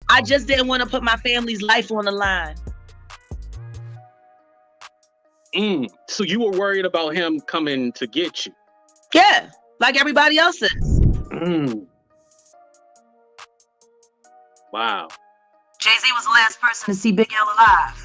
I just didn't want to put my family's life on the line. So you were worried about him coming to get you? Yeah, like everybody else is. Mm. Wow. Jay-Z was the last person to see Big L alive.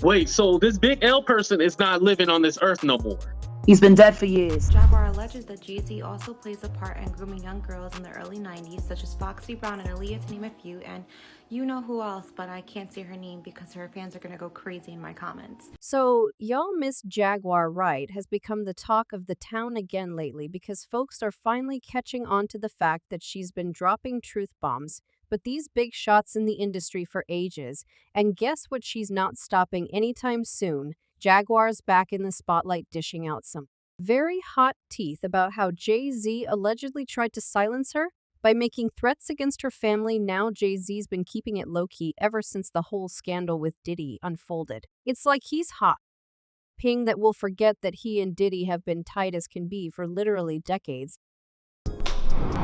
Wait, so this Big L person is not living on this earth no more? He's been dead for years. Jaguar alleges that Jay-Z also plays a part in grooming young girls in the early 90s, such as Foxy Brown and Aaliyah, to name a few, and you know who else, but I can't say her name because her fans are gonna go crazy in my comments. So, y'all Miss Jaguar Wright has become the talk of the town again lately because folks are finally catching on to the fact that she's been dropping truth bombs, but these big shots in the industry for ages, and guess what she's not stopping anytime soon? Jaguar's back in the spotlight dishing out some very hot teeth about how Jay-Z allegedly tried to silence her by making threats against her family. Now Jay-Z's been keeping it low-key ever since the whole scandal with Diddy unfolded. It's like he's hot, ping that we'll forget that he and Diddy have been tight as can be for literally decades.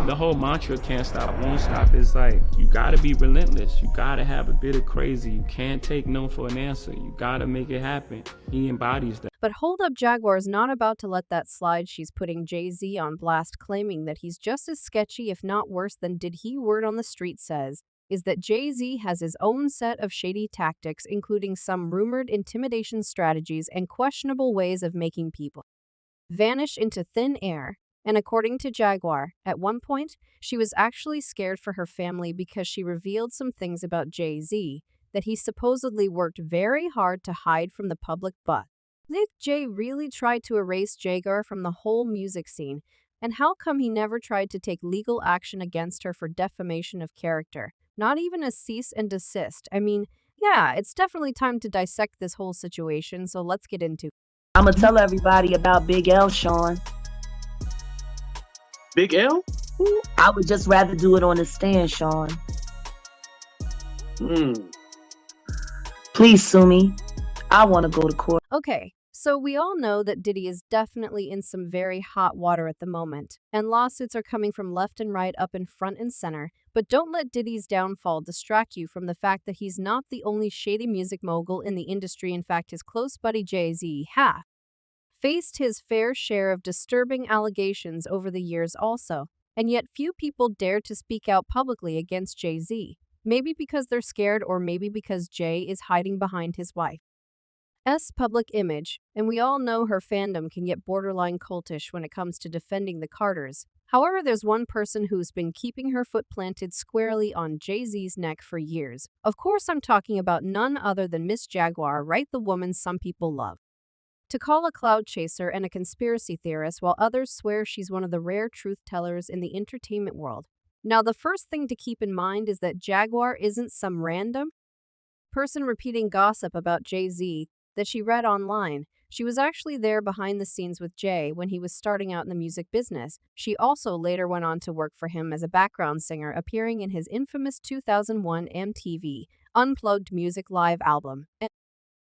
The whole mantra, can't stop, won't stop, is like, you gotta be relentless. You gotta have a bit of crazy. You can't take no for an answer. You gotta make it happen. He embodies that. But hold up, Jaguar's not about to let that slide. She's putting Jay-Z on blast, claiming that he's just as sketchy, if not worse than Diddy. Word on the street says is that Jay-Z has his own set of shady tactics, including some rumored intimidation strategies and questionable ways of making people vanish into thin air. And according to Jaguar, at one point, she was actually scared for her family because she revealed some things about Jay-Z that he supposedly worked very hard to hide from the public. But Nick J really tried to erase Jaguar from the whole music scene, and how come he never tried to take legal action against her for defamation of character? Not even a cease and desist. I mean, yeah, it's definitely time to dissect this whole situation, so let's get into it. I'm going to tell everybody about Big L, Sean. Big L? I would just rather do it on the stand, Sean. Please sue me. I want to go to court. Okay, so we all know that Diddy is definitely in some very hot water at the moment, and lawsuits are coming from left and right, up in front and center. But don't let Diddy's downfall distract you from the fact that he's not the only shady music mogul in the industry. In fact, his close buddy Jay-Z faced his fair share of disturbing allegations over the years also, and yet few people dare to speak out publicly against Jay-Z. Maybe because they're scared, or maybe because Jay is hiding behind his wife's public image, and we all know her fandom can get borderline cultish when it comes to defending the Carters. However, there's one person who's been keeping her foot planted squarely on Jay-Z's neck for years. Of course, I'm talking about none other than Miss Jaguar Wright, the woman some people love to call a cloud chaser and a conspiracy theorist, while others swear she's one of the rare truth tellers in the entertainment world. Now, the first thing to keep in mind is that Jaguar isn't some random person repeating gossip about Jay-Z that she read online. She was actually there behind the scenes with Jay when he was starting out in the music business. She also later went on to work for him as a background singer, appearing in his infamous 2001 MTV Unplugged Music Live album.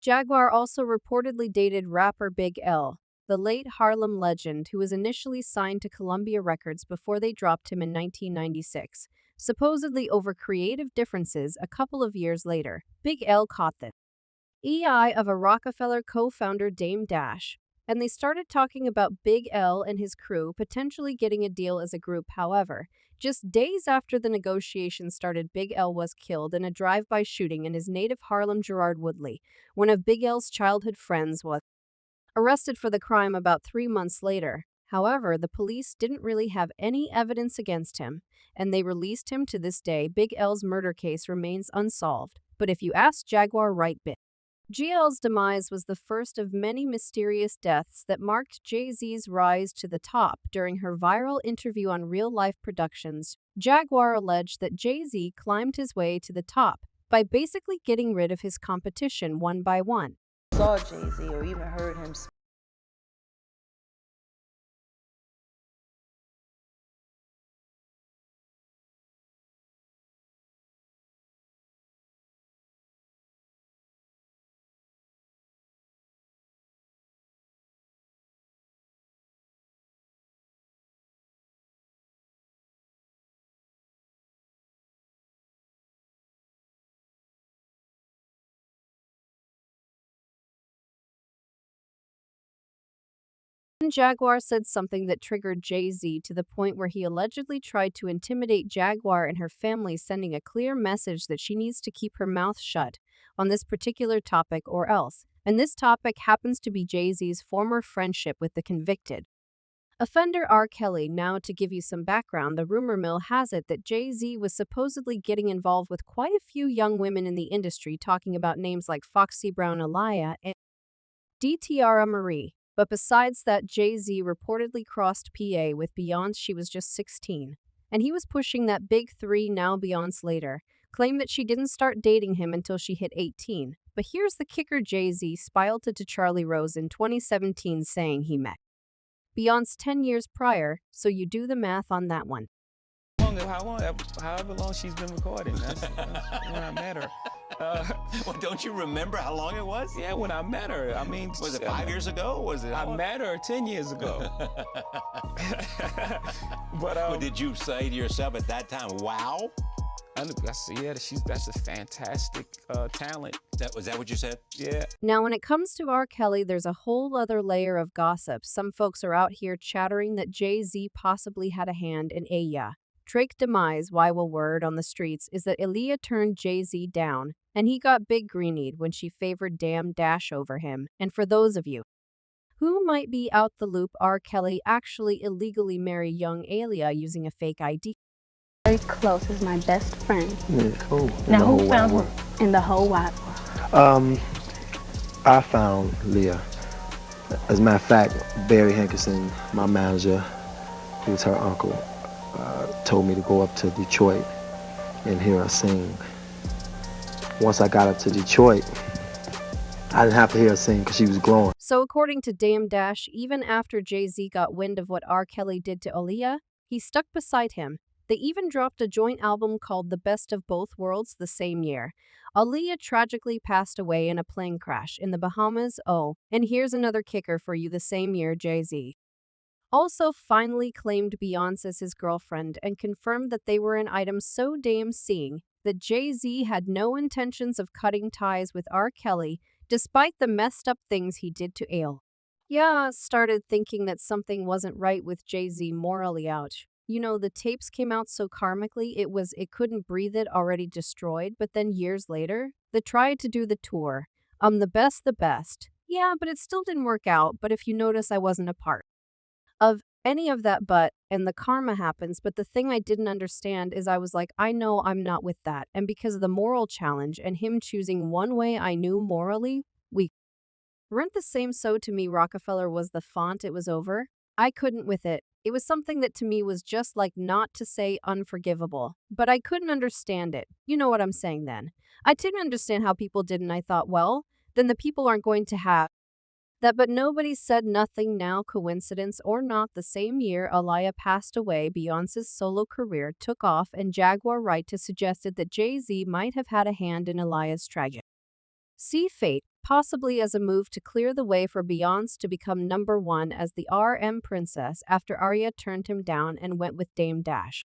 Jaguar also reportedly dated rapper Big L, the late Harlem legend, who was initially signed to Columbia Records before they dropped him in 1996, supposedly over creative differences. A couple of years later, Big L caught the eye of a Rockefeller co-founder, Dame Dash, and they started talking about Big L and his crew potentially getting a deal as a group. However, just days after the negotiations started, Big L was killed in a drive-by shooting in his native Harlem. Gerard Woodley, one of Big L's childhood friends, was arrested for the crime about 3 months later. However, the police didn't really have any evidence against him, and they released him. To this day, Big L's murder case remains unsolved. But if you ask Jaguar Wright, GL's demise was the first of many mysterious deaths that marked Jay-Z's rise to the top. During her viral interview on Real Life Productions, Jaguar alleged that Jay-Z climbed his way to the top by basically getting rid of his competition one by one. Saw Jay-Z or even heard him speak. Jaguar said something that triggered Jay-Z to the point where he allegedly tried to intimidate Jaguar and her family, sending a clear message that she needs to keep her mouth shut on this particular topic or else. And this topic happens to be Jay-Z's former friendship with the convicted offender R. Kelly. Now, to give you some background, the rumor mill has it that Jay-Z was supposedly getting involved with quite a few young women in the industry, talking about names like Foxy Brown, Aaliyah, and DTR Marie. But besides that, Jay-Z reportedly crossed PA with Beyonce. She was just 16. And he was pushing that big three. Now Beyonce later claimed that she didn't start dating him until she hit 18. But here's the kicker: Jay-Z spilled it to Charlie Rose in 2017, saying he met Beyonce 10 years prior, so you do the math on that one. However long she's been recording, that's when I met her. Well, don't you remember how long it was? Yeah, when I met her. I mean, Was it 5 years ago? Was it? I met her 10 years ago. But Well, did you say to yourself at that time, wow? That's a fantastic talent. Was that what you said? Yeah. Now, when it comes to R. Kelly, there's a whole other layer of gossip. Some folks are out here chattering that Jay-Z possibly had a hand in Aaliyah. Drake demise. Word on the streets is that Aaliyah turned Jay-Z down, and he got big greenied when she favored Damn Dash over him. And for those of you who might be out the loop, R. Kelly actually illegally married young Aaliyah using a fake ID. Very close, is my best friend. Yeah, cool. Now, who found her in the whole wide world? I found Leah. As a matter of fact, Barry Hankerson, my manager, who was her uncle, told me to go up to Detroit and hear her sing. Once I got up to Detroit, I didn't have to hear her sing because she was glowing. So according to Dame Dash, even after Jay-Z got wind of what R. Kelly did to Aaliyah, he stuck beside him. They even dropped a joint album called The Best of Both Worlds the same year. Aaliyah tragically passed away in a plane crash in the Bahamas. Oh, and here's another kicker for you: the same year, Jay-Z also finally claimed Beyonce as his girlfriend and confirmed that they were an item so damn seeing that Jay-Z had no intentions of cutting ties with R. Kelly, despite the messed up things he did to Ale. Yeah, started thinking that something wasn't right with Jay-Z morally. Ouch. You know, the tapes came out so karmically, it couldn't breathe, it already destroyed. But then years later, they tried to do the tour. The best. Yeah, but it still didn't work out. But if you notice, I wasn't a part of any of that, and the karma happens. But the thing I didn't understand is I was like, I know I'm not with that. And because of the moral challenge and him choosing one way I knew morally, we weren't the same. So to me, Rockefeller was the font. It was over. I couldn't with it. It was something that to me was just like, not to say unforgivable, but I couldn't understand it. You know what I'm saying then? I didn't understand how people didn't. I thought, well, then the people aren't going to have that. But nobody said nothing. Now, coincidence or not, the same year Aaliyah passed away, Beyonce's solo career took off, and Jaguar Wright suggested that Jay-Z might have had a hand in Aaliyah's tragedy. See fate, possibly as a move to clear the way for Beyonce to become #1 as the RM princess after Arya turned him down and went with Dame Dash.